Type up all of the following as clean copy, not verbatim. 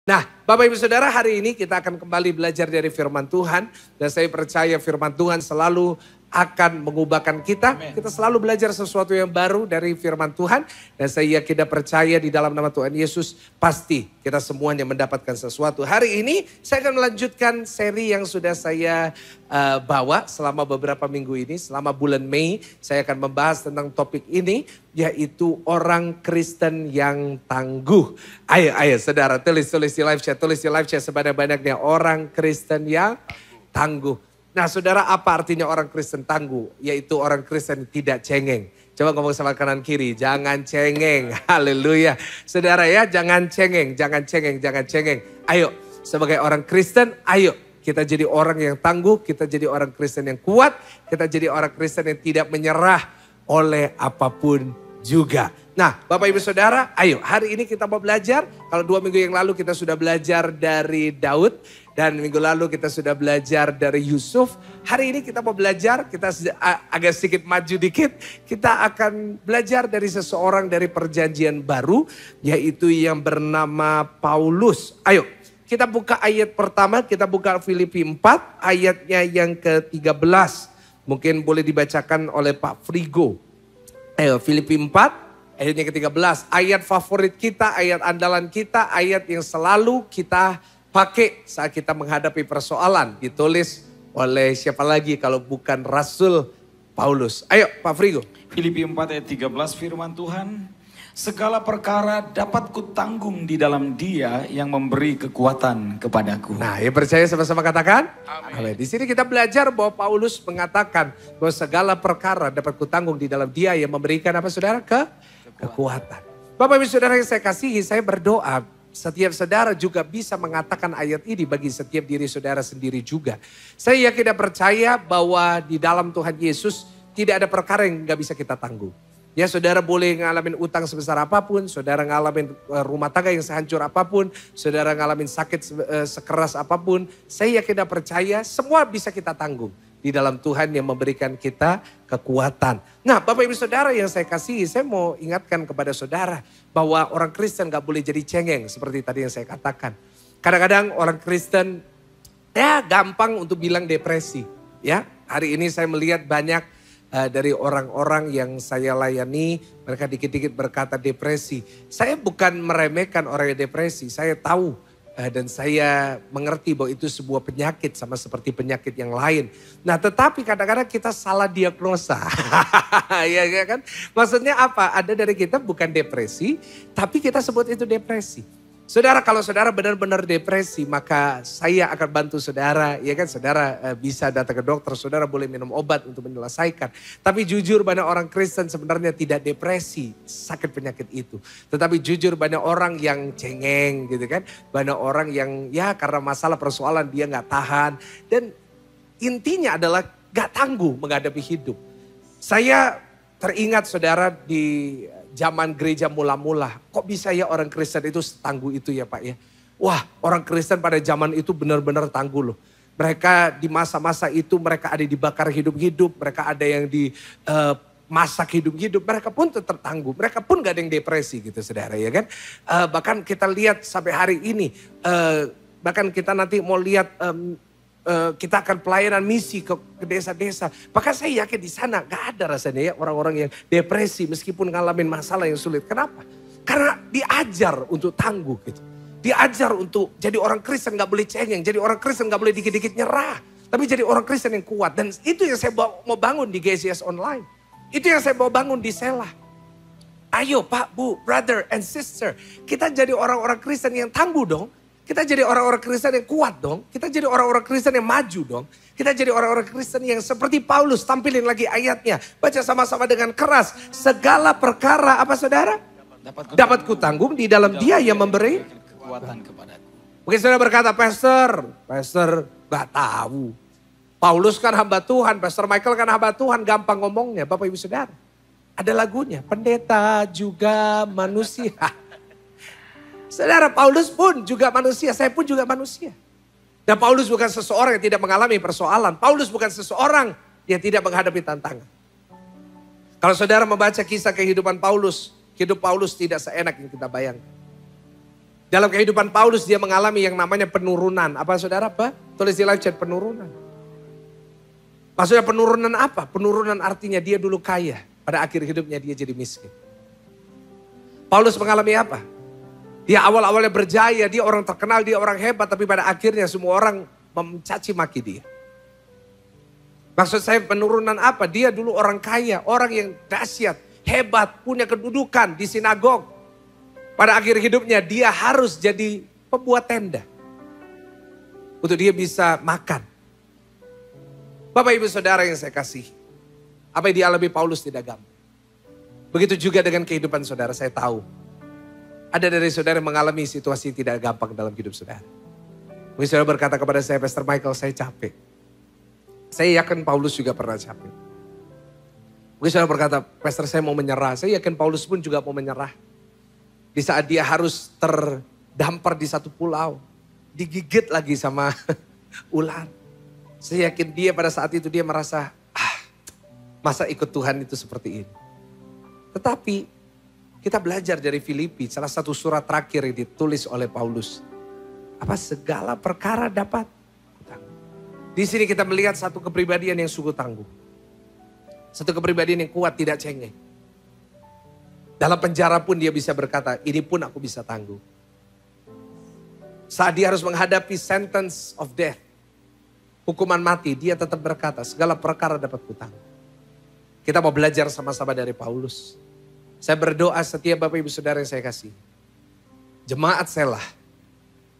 Nah, Bapak Ibu Saudara, hari ini kita akan kembali belajar dari firman Tuhan. Dan saya percaya firman Tuhan selalu akan mengubahkan kita. Amen. Kita selalu belajar sesuatu yang baru dari firman Tuhan. Dan saya yakin dan percaya di dalam nama Tuhan Yesus, pasti kita semuanya mendapatkan sesuatu. Hari ini saya akan melanjutkan seri yang sudah saya bawa selama beberapa minggu ini. Selama bulan Mei saya akan membahas tentang topik ini, yaitu orang Kristen yang tangguh. Ayo saudara, tulis di live chat sebanyak-banyaknya, orang Kristen yang tangguh. Nah saudara, apa artinya orang Kristen tangguh? Yaitu orang Kristen tidak cengeng. Coba ngomong sama kanan kiri, jangan cengeng. Haleluya. Saudara ya, jangan cengeng. Ayo, sebagai orang Kristen, ayo kita jadi orang yang tangguh, kita jadi orang Kristen yang kuat, kita jadi orang Kristen yang tidak menyerah oleh apapun juga. Nah Bapak Ibu Saudara, ayo hari ini kita mau belajar. Kalau 2 minggu yang lalu kita sudah belajar dari Daud. Dan minggu lalu kita sudah belajar dari Yusuf. Hari ini kita mau belajar, kita agak sedikit maju dikit. Kita akan belajar dari seseorang dari perjanjian baru, yaitu yang bernama Paulus. Ayo kita buka ayat pertama, kita buka Filipi 4 ayatnya yang ke-13. Mungkin boleh dibacakan oleh Pak Frigo. Ayo Filipi 4 ayatnya ke-13. Ayat favorit kita, ayat andalan kita, ayat yang selalu kita pakai saat kita menghadapi persoalan. Ditulis oleh siapa lagi kalau bukan Rasul Paulus. Ayo Pak Frigo. Filipi 4 ayat 13 firman Tuhan. Segala perkara dapat kutanggung di dalam Dia yang memberi kekuatan kepadaku. Nah, yang percaya sama-sama katakan. Amin. Di sini kita belajar bahwa Paulus mengatakan bahwa segala perkara dapat kutanggung di dalam Dia yang memberikan apa saudara? Kekuatan. Bapak Ibu Saudara yang saya kasihi, saya berdoa setiap saudara juga bisa mengatakan ayat ini bagi setiap diri saudara sendiri juga. Saya yakin dan percaya bahwa di dalam Tuhan Yesus tidak ada perkara yang gak bisa kita tanggung. Ya saudara boleh ngalamin utang sebesar apapun, saudara ngalamin rumah tangga yang sehancur apapun, saudara ngalamin sakit sekeras apapun. Saya yakin dan percaya semua bisa kita tanggung di dalam Tuhan yang memberikan kita kekuatan. Nah Bapak Ibu Saudara yang saya kasihi, saya mau ingatkan kepada saudara bahwa orang Kristen gak boleh jadi cengeng seperti tadi yang saya katakan. Kadang-kadang orang Kristen ya gampang untuk bilang depresi. Ya, hari ini saya melihat banyak dari orang-orang yang saya layani, mereka dikit-dikit berkata depresi. Saya bukan meremehkan orang yang depresi, saya tahu dan saya mengerti bahwa itu sebuah penyakit sama seperti penyakit yang lain. Nah tetapi kadang-kadang kita salah diagnosa. Ya kan? Maksudnya apa? Ada dari kita bukan depresi, tapi kita sebut itu depresi. Saudara, kalau saudara benar-benar depresi, maka saya akan bantu saudara. Ya kan, saudara bisa datang ke dokter, saudara boleh minum obat untuk menyelesaikan. Tapi jujur banyak orang Kristen sebenarnya tidak depresi, sakit penyakit itu. Tetapi jujur banyak orang yang cengeng gitu kan. Banyak orang yang ya karena masalah persoalan dia gak tahan. Dan intinya adalah gak tangguh menghadapi hidup. Saya teringat saudara di zaman gereja mula-mula, kok bisa ya orang Kristen itu setangguh itu ya Pak ya. Wah orang Kristen pada zaman itu benar-benar tangguh loh. Mereka di masa-masa itu mereka ada dibakar hidup-hidup, mereka ada yang dimasak hidup-hidup, mereka pun tetap tangguh. Mereka pun gak ada yang depresi gitu saudara ya kan. Bahkan kita lihat sampai hari ini, bahkan kita nanti mau lihat kita akan pelayanan misi ke desa-desa. Bahkan saya yakin di sana gak ada rasanya ya orang-orang yang depresi meskipun ngalamin masalah yang sulit. Kenapa? Karena diajar untuk tangguh gitu. Diajar untuk jadi orang Kristen gak boleh cengeng. Jadi orang Kristen gak boleh dikit-dikit nyerah. Tapi jadi orang Kristen yang kuat. Dan itu yang saya mau bangun di GCS Online. Itu yang saya mau bangun di Selah. Ayo Pak, Bu, brother and sister. Kita jadi orang-orang Kristen yang tangguh dong. Kita jadi orang-orang Kristen yang kuat dong. Kita jadi orang-orang Kristen yang maju dong. Kita jadi orang-orang Kristen yang seperti Paulus. Tampilin lagi ayatnya. Baca sama-sama dengan keras. Segala perkara apa saudara? Dapat kutanggung di dalam Dia yang memberi kekuatan kepadaku. Mungkin saudara berkata, Pastor gak tahu. Paulus kan hamba Tuhan, Pastor Michael kan hamba Tuhan. Gampang ngomongnya Bapak Ibu Saudara. Ada lagunya, pendeta juga manusia. Saudara, Paulus pun juga manusia, saya pun juga manusia. Dan Paulus bukan seseorang yang tidak mengalami persoalan. Paulus bukan seseorang yang tidak menghadapi tantangan. Kalau saudara membaca kisah kehidupan Paulus, hidup Paulus tidak seenak yang kita bayangkan. Dalam kehidupan Paulus dia mengalami yang namanya penurunan. Apa saudara apa? Tulis di live chat penurunan. Maksudnya penurunan apa? Penurunan artinya dia dulu kaya. Pada akhir hidupnya dia jadi miskin. Paulus mengalami apa? Dia awal-awalnya berjaya, dia orang terkenal, dia orang hebat. Tapi pada akhirnya semua orang mencaci maki dia. Maksud saya penurunan apa? Dia dulu orang kaya, orang yang dahsyat, hebat, punya kedudukan di sinagog. Pada akhir hidupnya dia harus jadi pembuat tenda. Untuk dia bisa makan. Bapak ibu saudara yang saya kasih. Apa yang dialami Paulus tidak gampang. Begitu juga dengan kehidupan saudara, saya tahu. Ada dari saudara yang mengalami situasi yang tidak gampang dalam hidup saudara. Mungkin saudara berkata kepada saya, Pastor Michael, saya capek. Saya yakin Paulus juga pernah capek. Mungkin saudara berkata, Pastor saya mau menyerah. Saya yakin Paulus pun juga mau menyerah. Di saat dia harus terdampar di satu pulau. Digigit lagi sama ular. Saya yakin dia pada saat itu dia merasa, masa ikut Tuhan itu seperti ini. Tetapi kita belajar dari Filipi, salah satu surat terakhir yang ditulis oleh Paulus. Apa segala perkara dapat kutanggung. Di sini kita melihat satu kepribadian yang sungguh tangguh. Satu kepribadian yang kuat, tidak cengeng. Dalam penjara pun dia bisa berkata, ini pun aku bisa tangguh. Saat dia harus menghadapi sentence of death, hukuman mati, dia tetap berkata, segala perkara dapat kutangguh. Kita mau belajar sama-sama dari Paulus. Saya berdoa setiap Bapak Ibu Saudara yang saya kasih. Jemaat Selah,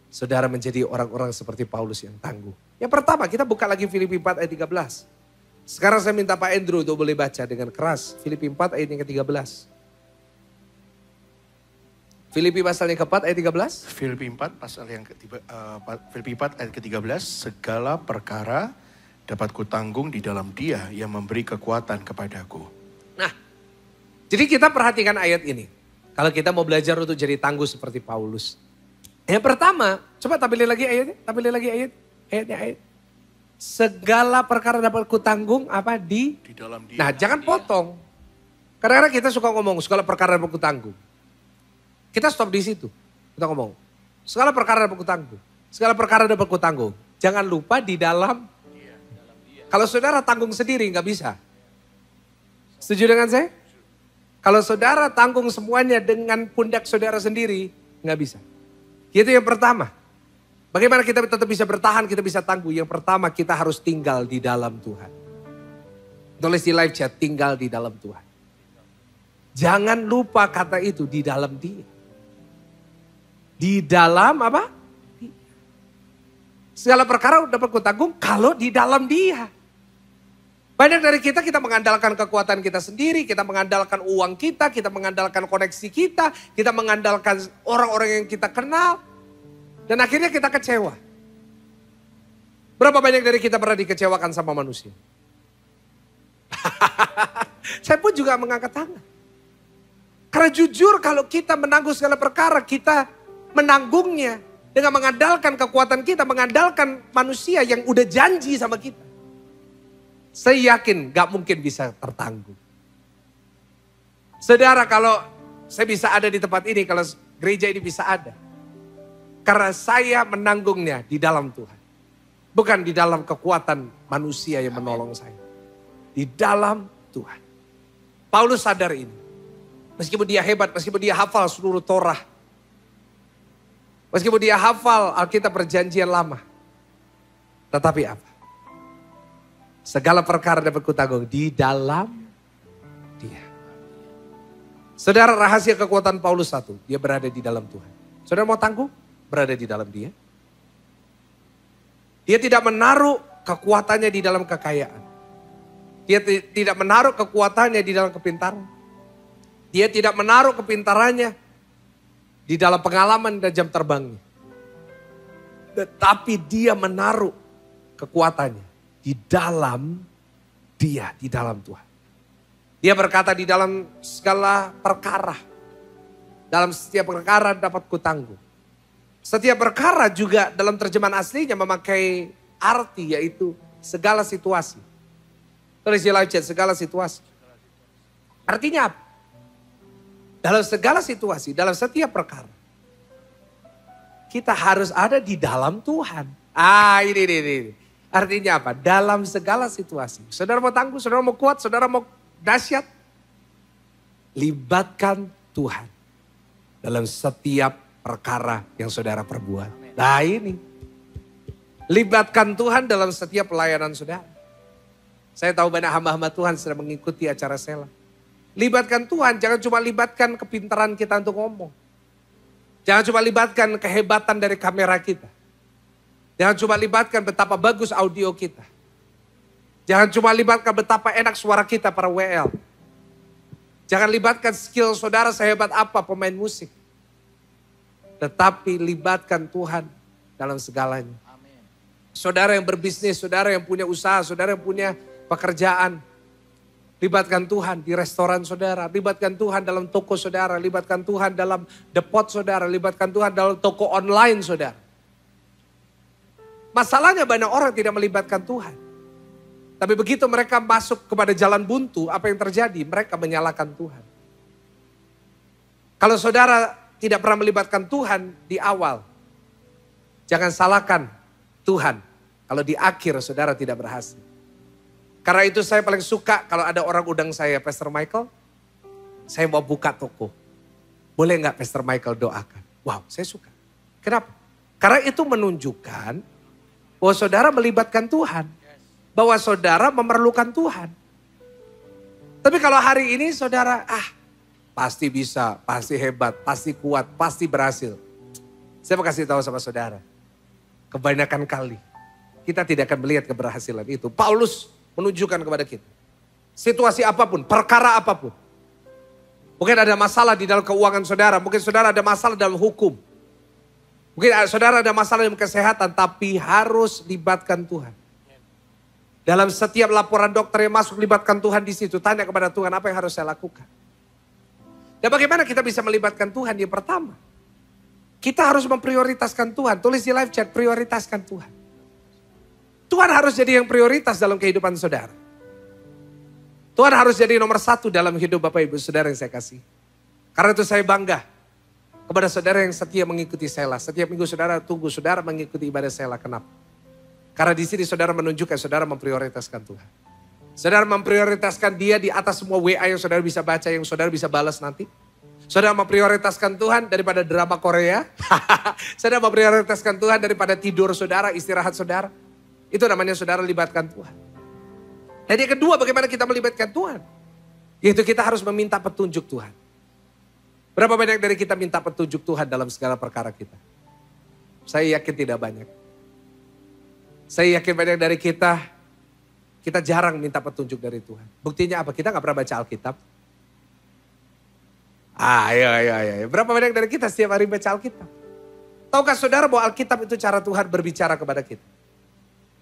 saudara menjadi orang-orang seperti Paulus yang tangguh. Yang pertama, kita buka lagi Filipi 4 ayat 13. Sekarang saya minta Pak Andrew untuk boleh baca dengan keras. Filipi 4 ayat yang ke-13. Filipi pasal yang ke-4 ayat 13. Filipi 4 pasal yang Filipi 4 ayat ke-13, segala perkara dapat kutanggung di dalam Dia yang memberi kekuatan kepadaku. Nah, jadi kita perhatikan ayat ini. Kalau kita mau belajar untuk jadi tangguh seperti Paulus. Yang pertama, coba tampilin lagi ayatnya, ayatnya. Segala perkara dapat kutanggung apa di dalam Dia. Nah, jangan potong. Kadang-kadang kita suka ngomong segala perkara dapat kutanggung. Kita stop di situ. Kita ngomong, segala perkara dapat kutanggung. Segala perkara dapat kutanggung. Jangan lupa di dalam. Kalau saudara tanggung sendiri nggak bisa. Setuju dengan saya? Kalau saudara tanggung semuanya dengan pundak saudara sendiri, nggak bisa. Itu yang pertama. Bagaimana kita tetap bisa bertahan, kita bisa tangguh. Yang pertama kita harus tinggal di dalam Tuhan. Tulis di live chat, tinggal di dalam Tuhan. Jangan lupa kata itu, di dalam Dia. Di dalam apa? Segala perkara dapat kutanggung kalau di dalam Dia. Banyak dari kita mengandalkan kekuatan kita sendiri, kita mengandalkan uang kita mengandalkan koneksi kita mengandalkan orang-orang yang kita kenal. Dan akhirnya kita kecewa. Berapa banyak dari kita pernah dikecewakan sama manusia? Saya pun juga mengangkat tangan. Karena jujur kalau kita menanggung segala perkara, kita menanggungnya dengan mengandalkan kekuatan kita, mengandalkan manusia yang udah janji sama kita. Saya yakin gak mungkin bisa tertanggung. Saudara, kalau saya bisa ada di tempat ini, kalau gereja ini bisa ada. Karena saya menanggungnya di dalam Tuhan. Bukan di dalam kekuatan manusia yang menolong saya. Di dalam Tuhan. Paulus sadar ini. Meskipun dia hebat, meskipun dia hafal seluruh Torah. Meskipun dia hafal Alkitab Perjanjian Lama. Tetapi apa? Segala perkara dapat kutanggung di dalam Dia. Saudara, rahasia kekuatan Paulus satu. Dia berada di dalam Tuhan. Saudara mau tangguh? Berada di dalam Dia. Dia tidak menaruh kekuatannya di dalam kekayaan. Dia tidak menaruh kekuatannya di dalam kepintaran. Dia tidak menaruh kepintarannya di dalam pengalaman dan jam terbangnya. Tetapi dia menaruh kekuatannya di dalam Dia, di dalam Tuhan. Dia berkata di dalam segala perkara. Dalam setiap perkara dapat kutanggung. Setiap perkara juga dalam terjemahan aslinya memakai arti yaitu segala situasi. Tulis di live chat, segala situasi. Artinya apa? Dalam segala situasi, dalam setiap perkara. kita harus ada di dalam Tuhan. Ini. Artinya apa? Dalam segala situasi. Saudara mau tangguh, saudara mau kuat, saudara mau dahsyat. Libatkan Tuhan dalam setiap perkara yang saudara perbuat. Nah ini. Libatkan Tuhan dalam setiap pelayanan saudara. Saya tahu banyak hamba-hamba Tuhan sedang mengikuti acara Sela. Libatkan Tuhan, jangan cuma libatkan kepintaran kita untuk ngomong. Jangan cuma libatkan kehebatan dari kamera kita. Jangan cuma libatkan betapa bagus audio kita. Jangan cuma libatkan betapa enak suara kita para WL. Jangan libatkan skill saudara sehebat apa pemain musik. Tetapi libatkan Tuhan dalam segalanya. Saudara yang berbisnis, saudara yang punya usaha, saudara yang punya pekerjaan. Libatkan Tuhan di restoran saudara, libatkan Tuhan dalam toko saudara, libatkan Tuhan dalam depot saudara, libatkan Tuhan dalam toko online saudara. Masalahnya banyak orang tidak melibatkan Tuhan. Tapi begitu mereka masuk kepada jalan buntu, apa yang terjadi? Mereka menyalahkan Tuhan. Kalau saudara tidak pernah melibatkan Tuhan di awal, jangan salahkan Tuhan kalau di akhir saudara tidak berhasil. Karena itu saya paling suka kalau ada orang undang saya, Pastor Michael, saya mau buka toko. Boleh nggak Pastor Michael doakan? Wow, saya suka. Kenapa? Karena itu menunjukkan bahwa saudara melibatkan Tuhan. Bahwa saudara memerlukan Tuhan. Tapi kalau hari ini saudara, pasti bisa, pasti hebat, pasti kuat, pasti berhasil. Saya mau kasih tahu sama saudara. Kebanyakan kali kita tidak akan melihat keberhasilan itu. Paulus menunjukkan kepada kita. Situasi apapun, perkara apapun. Mungkin ada masalah di dalam keuangan saudara. Mungkin saudara ada masalah dalam hukum. Mungkin saudara ada masalah dalam kesehatan. Tapi harus libatkan Tuhan. Dalam setiap laporan dokter yang masuk, libatkan Tuhan di situ. Tanya kepada Tuhan, apa yang harus saya lakukan? Dan bagaimana kita bisa melibatkan Tuhan? Yang pertama, kita harus memprioritaskan Tuhan. Tulis di live chat, prioritaskan Tuhan. Tuhan harus jadi yang prioritas dalam kehidupan saudara. Tuhan harus jadi nomor satu dalam hidup Bapak Ibu saudara yang saya kasih. Karena itu saya bangga kepada saudara yang setia mengikuti Sela. Setiap minggu saudara tunggu saudara mengikuti ibadah Sela. Kenapa? Karena di sini saudara menunjukkan saudara memprioritaskan Tuhan. Saudara memprioritaskan dia di atas semua WA yang saudara bisa baca, yang saudara bisa balas nanti. Saudara memprioritaskan Tuhan daripada drama Korea. Saudara memprioritaskan Tuhan daripada tidur saudara, istirahat saudara. Itu namanya saudara libatkan Tuhan. Dan yang kedua, bagaimana kita melibatkan Tuhan? Yaitu kita harus meminta petunjuk Tuhan. Berapa banyak dari kita minta petunjuk Tuhan dalam segala perkara kita? Saya yakin tidak banyak. Saya yakin banyak dari kita jarang minta petunjuk dari Tuhan. Buktinya apa? Kita gak pernah baca Alkitab. Ayo. Berapa banyak dari kita setiap hari baca Alkitab? Tahukah saudara bahwa Alkitab itu cara Tuhan berbicara kepada kita?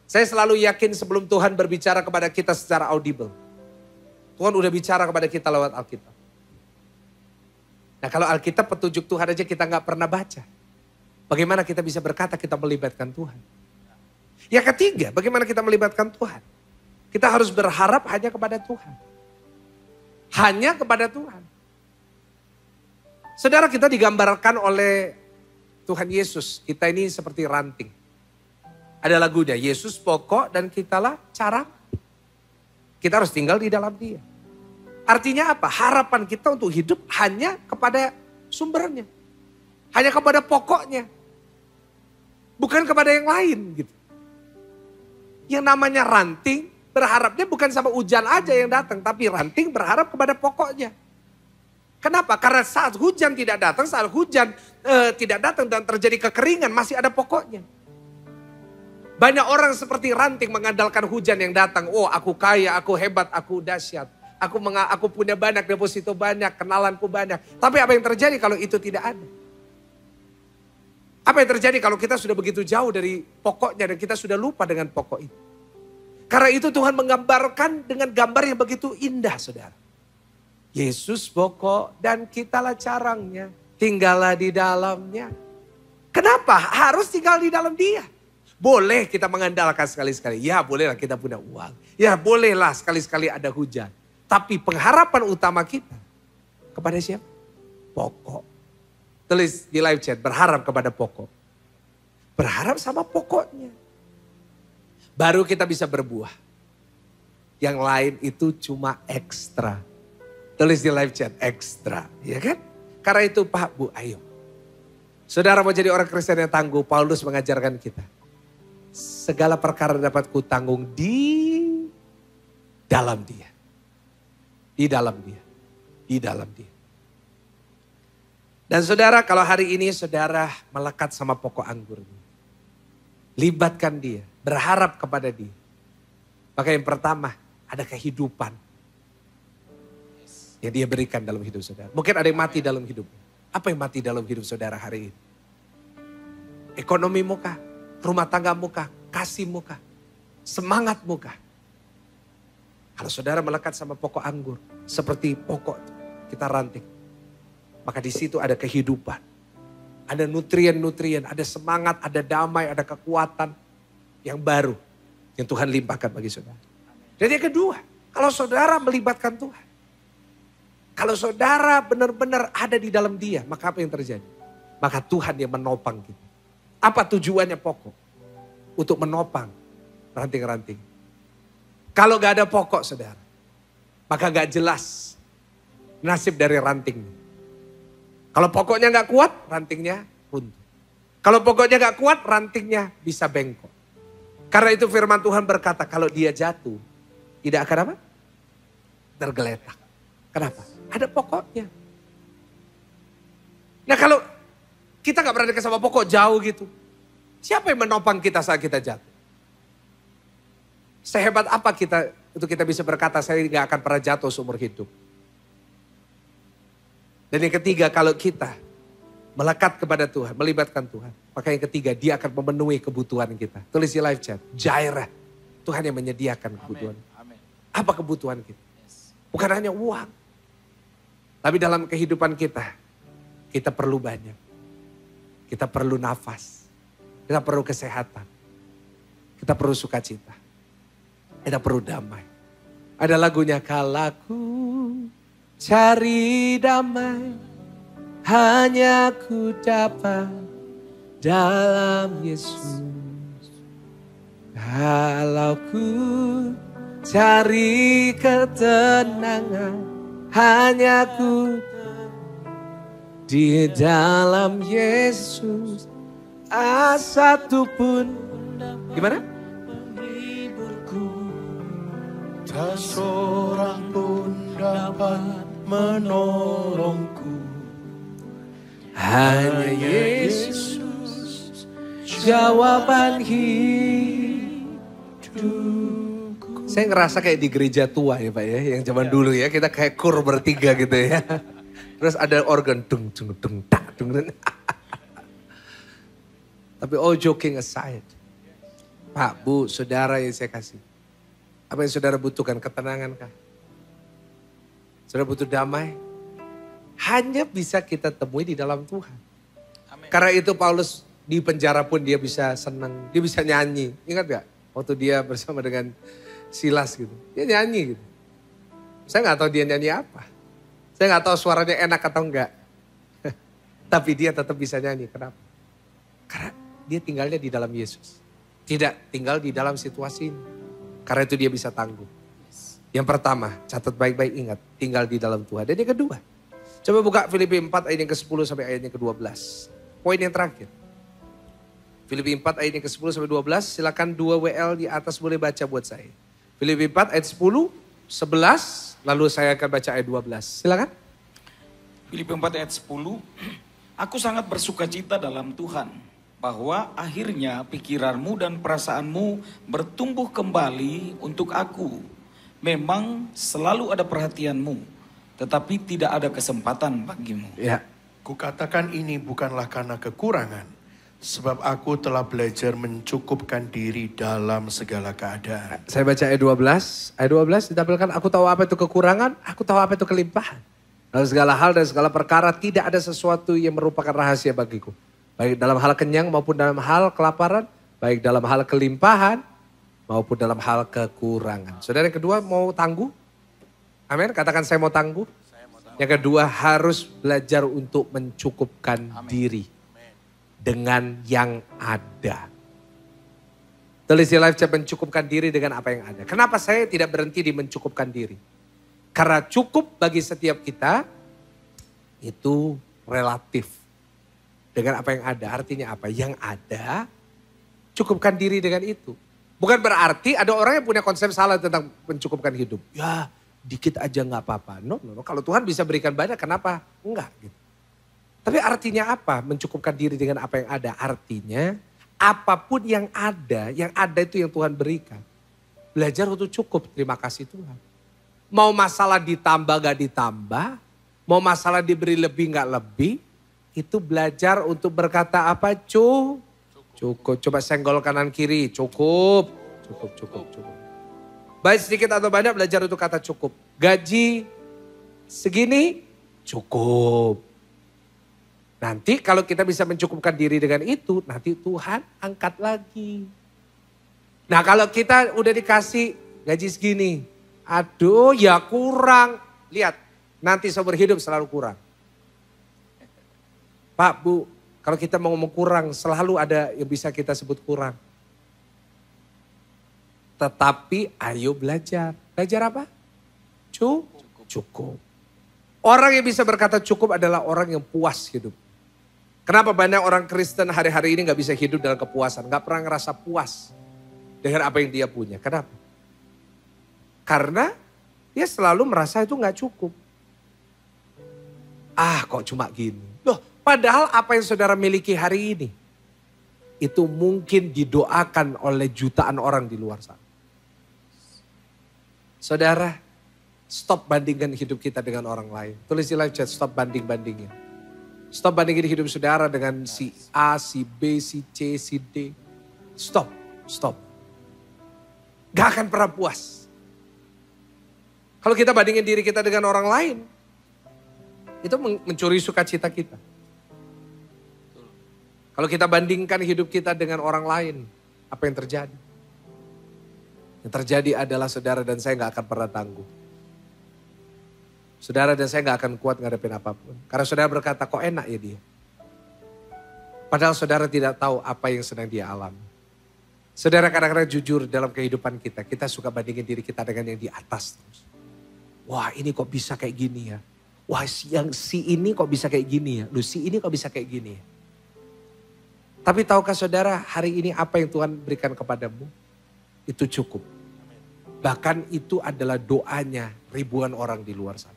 Saya selalu yakin sebelum Tuhan berbicara kepada kita secara audible. Tuhan udah bicara kepada kita lewat Alkitab. Nah kalau Alkitab petunjuk Tuhan aja kita gak pernah baca. Bagaimana kita bisa berkata kita melibatkan Tuhan? Yang ketiga, bagaimana kita melibatkan Tuhan? Kita harus berharap hanya kepada Tuhan. Hanya kepada Tuhan. Saudara, kita digambarkan oleh Tuhan Yesus. Kita ini seperti ranting. Ada lagunya, Yesus pokok dan kitalah cara. Kita harus tinggal di dalam Dia. Artinya apa? Harapan kita untuk hidup hanya kepada sumbernya. Hanya kepada pokoknya. Bukan kepada yang lain gitu. Yang namanya ranting berharapnya bukan sama hujan aja yang datang. Tapi ranting berharap kepada pokoknya. Kenapa? Karena saat hujan tidak datang, saat hujan tidak datang dan terjadi kekeringan masih ada pokoknya. Banyak orang seperti ranting mengandalkan hujan yang datang. Oh aku kaya, aku hebat, aku dahsyat. Aku punya banyak, deposito banyak, kenalanku banyak. Tapi apa yang terjadi kalau itu tidak ada? Apa yang terjadi kalau kita sudah begitu jauh dari pokoknya dan kita sudah lupa dengan pokok itu? Karena itu Tuhan menggambarkan dengan gambar yang begitu indah saudara. Yesus pokok dan kitalah carangnya. Tinggallah di dalamnya. Kenapa? Harus tinggal di dalam Dia. Boleh kita mengandalkan sekali-sekali. Ya bolehlah kita punya uang. Ya bolehlah sekali-sekali ada hujan. Tapi pengharapan utama kita kepada siapa? Pokok. Tulis di live chat, berharap kepada pokok. Berharap sama pokoknya. Baru kita bisa berbuah. Yang lain itu cuma ekstra. Tulis di live chat, ekstra. Ya kan? Karena itu Pak, Bu, ayo. Saudara mau jadi orang Kristen yang tangguh, Paulus mengajarkan kita. Segala perkara dapat kutanggung di dalam Dia. Di dalam Dia. Di dalam Dia. Dan saudara, kalau hari ini saudara melekat sama pokok anggur. Libatkan Dia. Berharap kepada Dia. Maka yang pertama, ada kehidupan. Yang Dia berikan dalam hidup saudara. Mungkin ada yang mati dalam hidup. Apa yang mati dalam hidup saudara hari ini? Ekonomimu kah? Rumah tanggamu kah? Kasihmu kah? Semangatmu kah? Kalau saudara melekat sama pokok anggur. Seperti pokok kita ranting. Maka di situ ada kehidupan. Ada nutrien-nutrien, ada semangat, ada damai, ada kekuatan yang baru. Yang Tuhan limpahkan bagi saudara. Dan yang kedua, kalau saudara melibatkan Tuhan. Kalau saudara benar-benar ada di dalam Dia, maka apa yang terjadi? Maka Tuhan yang menopang kita. Apa tujuannya pokok? Untuk menopang ranting-ranting. Kalau gak ada pokok saudara, maka gak jelas nasib dari ranting. Kalau pokoknya gak kuat, rantingnya runtuh. Kalau pokoknya gak kuat, rantingnya bisa bengkok. Karena itu firman Tuhan berkata, kalau dia jatuh, tidak akan apa? Tergeletak. Kenapa? Ada pokoknya. Nah kalau kita gak berada sama pokok jauh gitu. Siapa yang menopang kita saat kita jatuh? Sehebat apa kita untuk kita bisa berkata saya gak akan pernah jatuh seumur hidup. Dan yang ketiga kalau kita melekat kepada Tuhan, melibatkan Tuhan. Maka yang ketiga dia akan memenuhi kebutuhan kita. Tulis di live chat, Jireh. Tuhan yang menyediakan kebutuhan. Amin. Apa kebutuhan kita? Bukan hanya uang. Tapi dalam kehidupan kita, kita perlu banyak. Kita perlu nafas. Kita perlu kesehatan. Kita perlu sukacita. Kita perlu damai. Ada lagunya, kalaku cari damai, hanya ku dapat dalam Yesus. Kalau ku cari ketenangan, hanya ku di dalam Yesus. Satu pun, gimana? Tak seorang pun dapat menolongku. Hanya Yesus jawaban hidupku. Saya ngerasa kayak di gereja tua ya Pak ya. Yang zaman dulu ya. Kita kayak kur bertiga gitu ya. Terus ada organ. Dung, dung, dung, tak, dung, dung. Tapi all joking aside. Pak, Bu, saudara yang saya kasih. Apa yang saudara butuhkan? Ketenangan kah? Saudara butuh damai? Hanya bisa kita temui di dalam Tuhan. Amin. Karena itu Paulus di penjara pun dia bisa senang. Dia bisa nyanyi. Ingat gak? Waktu dia bersama dengan Silas gitu. Dia nyanyi gitu. Saya gak tahu dia nyanyi apa. Saya gak tahu suaranya enak atau enggak. Tapi dia tetap bisa nyanyi. Kenapa? Karena dia tinggalnya di dalam Yesus. Tidak tinggal di dalam situasi ini. Karena itu dia bisa tangguh. Yang pertama, catat baik-baik ingat. Tinggal di dalam Tuhan. Dan yang kedua, coba buka Filipi 4 ayat yang ke-10 sampai ayat yang ke-12. Poin yang terakhir. Filipi 4 ayat yang ke-10 sampai 12. Silakan 2 WL di atas boleh baca buat saya. Filipi 4 ayat 10, 11, lalu saya akan baca ayat 12. Silakan. Filipi 4 ayat 10. Aku sangat bersukacita dalam Tuhan, bahwa akhirnya pikiranmu dan perasaanmu bertumbuh kembali untuk aku. Memang selalu ada perhatianmu, tetapi tidak ada kesempatan bagimu. Ya. Kukatakan ini bukanlah karena kekurangan, sebab aku telah belajar mencukupkan diri dalam segala keadaan. Saya baca ayat 12. Ayat 12 ditampilkan, aku tahu apa itu kekurangan, aku tahu apa itu kelimpahan. Dalam segala hal dan segala perkara tidak ada sesuatu yang merupakan rahasia bagiku. Baik dalam hal kenyang maupun dalam hal kelaparan, baik dalam hal kelimpahan maupun dalam hal kekurangan. Saudara yang kedua mau tangguh? Amin, katakan saya mau tangguh. Yang kedua harus belajar untuk mencukupkan diri. dengan yang ada. Tulis di live chat, mencukupkan diri dengan apa yang ada. Kenapa saya tidak berhenti di mencukupkan diri? Karena cukup bagi setiap kita itu relatif. Dengan apa yang ada, artinya apa? Yang ada, cukupkan diri dengan itu. Bukan berarti ada orang yang punya konsep salah tentang mencukupkan hidup. Ya dikit aja gak apa-apa. No. Kalau Tuhan bisa berikan banyak, kenapa? Enggak gitu. Tapi artinya apa? Mencukupkan diri dengan apa yang ada. Artinya apapun yang ada itu yang Tuhan berikan. Belajar untuk cukup, terima kasih Tuhan. Mau masalah ditambah gak ditambah, mau masalah diberi lebih gak lebih, itu belajar untuk berkata apa? Cukup. Coba senggol kanan kiri, cukup. Baik sedikit atau banyak belajar untuk kata cukup. Gaji segini, cukup. Nanti kalau kita bisa mencukupkan diri dengan itu, nanti Tuhan angkat lagi. Nah kalau kita udah dikasih gaji segini, aduh ya kurang. Lihat, nanti seumur hidup selalu kurang. Pak, Bu, kalau kita mau ngomong kurang, selalu ada yang bisa kita sebut kurang. Tetapi ayo belajar. Belajar apa? Cukup. Orang yang bisa berkata cukup adalah orang yang puas hidup. Kenapa banyak orang Kristen hari-hari ini gak bisa hidup dalam kepuasan. Gak pernah ngerasa puas dengan apa yang dia punya. Kenapa? Karena dia selalu merasa itu gak cukup. Kok cuma gini. Loh, padahal apa yang saudara miliki hari ini, itu mungkin didoakan oleh jutaan orang di luar sana. Saudara, stop bandingkan hidup kita dengan orang lain. Tulis di live chat, stop banding-bandingin. Stop bandingin hidup saudara dengan si A, si B, si C, si D. Stop. Gak akan pernah puas. Kalau kita bandingin diri kita dengan orang lain, itu mencuri sukacita kita. Kalau kita bandingkan hidup kita dengan orang lain, apa yang terjadi? Yang terjadi adalah saudara dan saya gak akan pernah tangguh. Saudara dan saya gak akan kuat ngadepin apapun. Karena saudara berkata, kok enak ya dia. Padahal saudara tidak tahu apa yang sedang dia alami. Saudara kadang-kadang jujur dalam kehidupan kita. Kita suka bandingin diri kita dengan yang di atas terus. Wah ini kok bisa kayak gini ya. Wah yang si ini kok bisa kayak gini ya. Lu si ini kok bisa kayak gini ya. Tapi tahukah saudara hari ini apa yang Tuhan berikan kepadamu? Itu cukup. Bahkan itu adalah doanya ribuan orang di luar sana.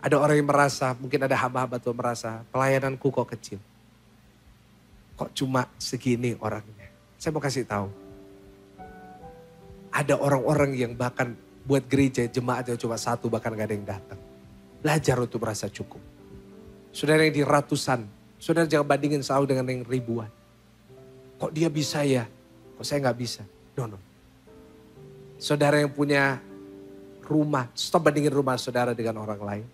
Ada orang yang merasa, mungkin ada hamba-hamba Tuhan merasa, pelayananku kok kecil. Kok cuma segini orangnya. Saya mau kasih tahu. Ada orang-orang yang bahkan buat gereja, jemaatnya cuma satu, bahkan gak ada yang datang. Belajar untuk merasa cukup. Saudara yang di ratusan, saudara jangan bandingin selalu dengan yang ribuan. Kok dia bisa ya? Kok saya gak bisa? No. Saudara yang punya rumah, stop bandingin rumah saudara dengan orang lain.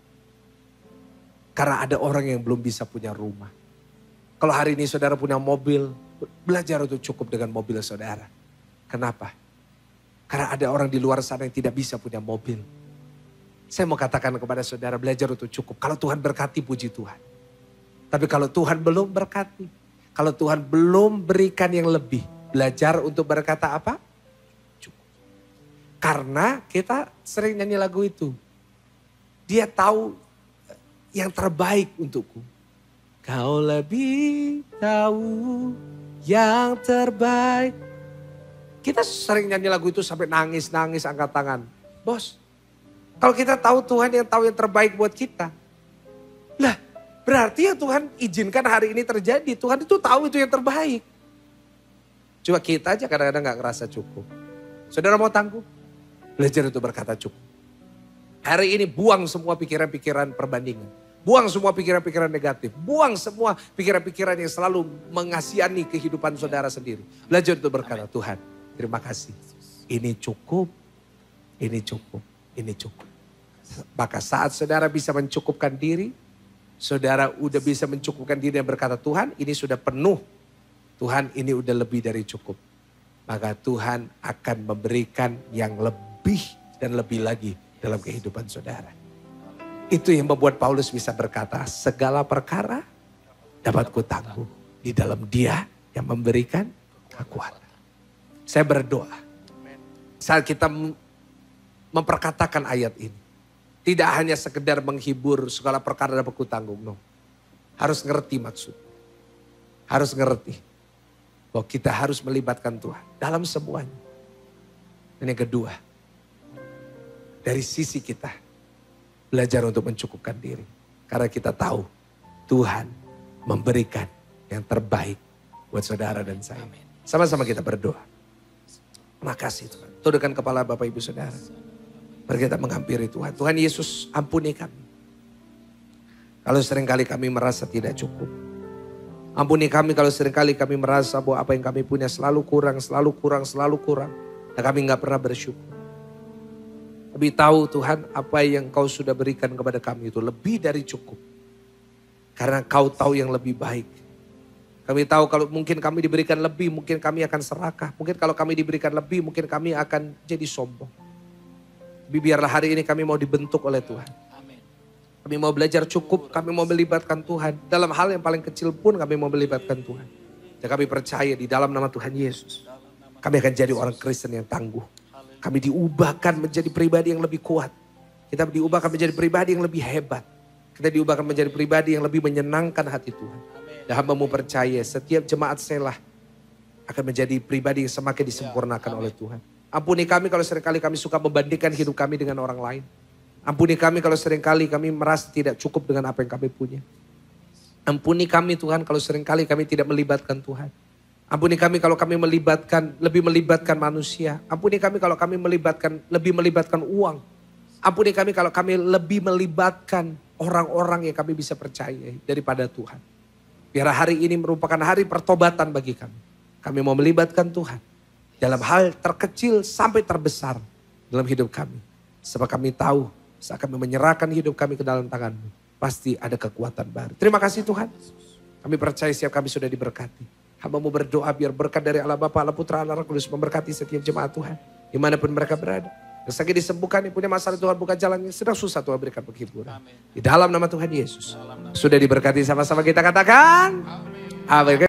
Karena ada orang yang belum bisa punya rumah. Kalau hari ini saudara punya mobil, belajar untuk cukup dengan mobil saudara. Kenapa? Karena ada orang di luar sana yang tidak bisa punya mobil. Saya mau katakan kepada saudara, belajar untuk cukup. Kalau Tuhan berkati, puji Tuhan. Tapi kalau Tuhan belum berkati, kalau Tuhan belum berikan yang lebih, belajar untuk berkata apa? Cukup. Karena kita sering nyanyi lagu itu. Dia tahu yang terbaik untukku. Kau lebih tahu yang terbaik. Kita sering nyanyi lagu itu sampai nangis-nangis angkat tangan. Bos, kalau kita tahu Tuhan yang tahu yang terbaik buat kita. Lah, berarti yang Tuhan izinkan hari ini terjadi. Tuhan itu tahu itu yang terbaik. Coba kita aja kadang-kadang gak ngerasa cukup. Saudara mau tangguh? Belajar untuk berkata cukup. Hari ini buang semua pikiran-pikiran perbandingan. Buang semua pikiran-pikiran negatif. Buang semua pikiran-pikiran yang selalu mengasihani kehidupan saudara sendiri. Belajar untuk berkata, Tuhan terima kasih. Ini cukup, ini cukup, ini cukup. Maka saat saudara bisa mencukupkan diri, saudara udah bisa mencukupkan diri dan berkata, Tuhan ini sudah penuh. Tuhan ini udah lebih dari cukup. Maka Tuhan akan memberikan yang lebih dan lebih lagi dalam kehidupan saudara. Itu yang membuat Paulus bisa berkata, segala perkara dapat kutangguh Di dalam Dia yang memberikan kekuatan. Saya berdoa. Saat kita memperkatakan ayat ini. Tidak hanya sekedar menghibur segala perkara dapat kutanggung. No. Harus ngerti maksud. Harus ngerti. Bahwa kita harus melibatkan Tuhan dalam semuanya. Dan yang kedua. Dari sisi kita. Belajar untuk mencukupkan diri. Karena kita tahu Tuhan memberikan yang terbaik buat saudara dan saya. Sama-sama kita berdoa. Makasih Tuhan. Tundukkan kepala Bapak Ibu Saudara. Mari kita menghampiri Tuhan. Tuhan Yesus, ampuni kami. Kalau seringkali kami merasa tidak cukup. Ampuni kami kalau seringkali kami merasa bahwa apa yang kami punya selalu kurang, selalu kurang, selalu kurang. Dan kami gak pernah bersyukur. Kami tahu Tuhan apa yang Kau sudah berikan kepada kami itu lebih dari cukup. Karena Kau tahu yang lebih baik. Kami tahu kalau mungkin kami diberikan lebih, mungkin kami akan serakah. Mungkin kalau kami diberikan lebih, mungkin kami akan jadi sombong. Tapi biarlah hari ini kami mau dibentuk oleh Tuhan. Kami mau belajar cukup, kami mau melibatkan Tuhan. Dalam hal yang paling kecil pun kami mau melibatkan Tuhan. Dan kami percaya di dalam nama Tuhan Yesus. Kami akan jadi orang Kristen yang tangguh. Kami diubahkan menjadi pribadi yang lebih kuat. Kita diubahkan menjadi pribadi yang lebih hebat. Kita diubahkan menjadi pribadi yang lebih menyenangkan hati Tuhan. Dan hamba-Mu percaya setiap jemaat Selah akan menjadi pribadi yang semakin disempurnakan oleh Tuhan. Ampuni kami kalau seringkali kami suka membandingkan hidup kami dengan orang lain. Ampuni kami kalau seringkali kami merasa tidak cukup dengan apa yang kami punya. Ampuni kami Tuhan kalau seringkali kami tidak melibatkan Tuhan. Ampuni kami kalau kami lebih melibatkan manusia. Ampuni kami kalau kami lebih melibatkan uang. Ampuni kami kalau kami lebih melibatkan orang-orang yang kami bisa percaya daripada Tuhan. Biar hari ini merupakan hari pertobatan bagi kami. Kami mau melibatkan Tuhan. Dalam hal terkecil sampai terbesar dalam hidup kami. Sebab kami tahu saat kami menyerahkan hidup kami ke dalam tangan-Mu. Pasti ada kekuatan baru. Terima kasih Tuhan. Kami percaya setiap kami sudah diberkati. Hamba-Mu berdoa biar berkat dari Allah Bapa, Allah Putra, Allah Roh Kudus memberkati setiap jemaat Tuhan. Dimanapun mereka berada. Yang sakit disembuhkan, yang punya masalah Tuhan buka jalannya. Sedang susah Tuhan berikan penghiburan. Di dalam nama Tuhan Yesus. Sudah diberkati sama-sama kita katakan. Amin.